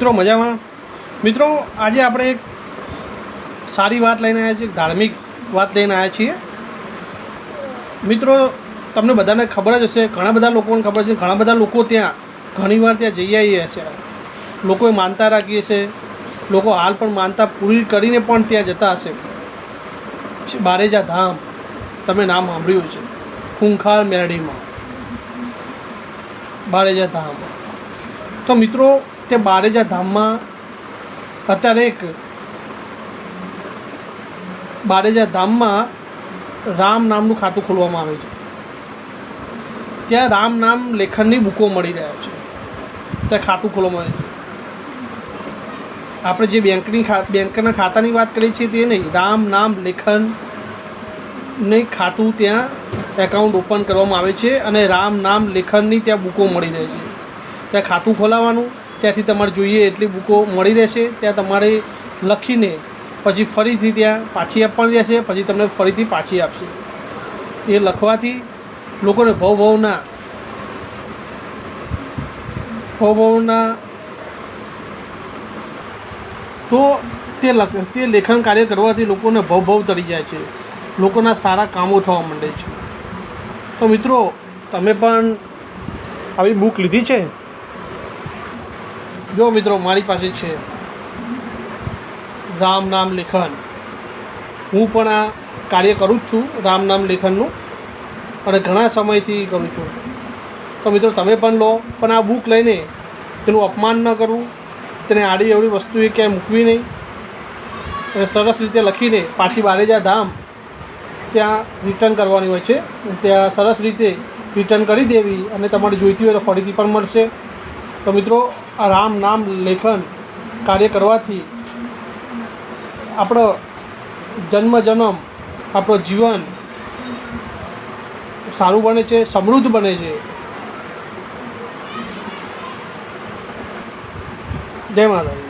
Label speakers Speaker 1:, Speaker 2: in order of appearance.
Speaker 1: મિત્રો મજામાં? મિત્રો આજે આપણે એક સારી વાત લઈને આવ્યા છીએ, ધાર્મિક વાત લઈને આવ્યા છીએ. મિત્રો તમને બધાને ખબર જ હશે, ઘણા બધા લોકોને ખબર છે, ઘણા બધા લોકો ત્યાં ઘણીવાર ત્યાં જઈ આવીએ છે. લોકોએ માનતા રાખીએ છે, લોકો હાલ પણ માનતા પૂરી કરીને પણ ત્યાં જતા હશે. બારેજા ધામ તમે નામ સાંભળ્યું છે, ખૂંખાર મેરડીમાં બારેજા ધામ. તો મિત્રો તે બારેજા ધામમાં અત્યારે એક બારેજા ધામમાં રામ નામનું ખાતું ખોલવામાં આવે છે. ત્યાં રામ નામ લેખનની બુકો મળી રહ્યા છે. ત્યાં ખાતું ખોલવામાં આવે છે. આપણે જે બેંકના ખાતાની વાત કરીએ છીએ તે નહીં, રામ નામ લેખનની ખાતું ત્યાં એકાઉન્ટ ઓપન કરવામાં આવે છે અને રામ નામ લેખનની ત્યાં બુકો મળી રહે છે. ત્યાં ખાતું ખોલાવવાનું, ત્યાંથી તમારે જોઈએ એટલી બુકો મળી રહેશે. ત્યાં તમારે લખીને પછી ફરીથી ત્યાં પાછી આપવાની રહેશે, પછી તમને ફરીથી પાછી આપશે. એ લખવાથી લોકોને ભવભવના તો તે લેખન કાર્ય કરવાથી લોકોને ભવભવ તરી જાય છે, લોકોના સારા કામો થવા માંડે છે. તો મિત્રો તમે પણ આવી બુક લીધી છે? જો મિત્રો મારી પાસે છે રામ નામ લેખન. હું પણ આ કાર્ય કરું જ છું, રામ નામ લેખનનું, અને ઘણા સમયથી કરું છું. તો મિત્રો તમે પણ લો, પણ આ બુક લઈને તેનું અપમાન ન કરવું, તેને આડી અવળી વસ્તુ એ ક્યાંય મૂકવી નહીં, અને સરસ રીતે લખીને પાછી બારેજા ધામ ત્યાં રિટર્ન કરવાની હોય છે. ત્યાં સરસ રીતે રિટર્ન કરી દેવી, અને તમારે જોઈતી હોય તો ફરીથી પણ મળશે. તો મિત્રો આ રામ નામ લેખન કાર્ય કરવાથી આપણો જન્મ આપણો જીવન સારું બને છે, સમૃદ્ધ બને છે. જય માતાજી.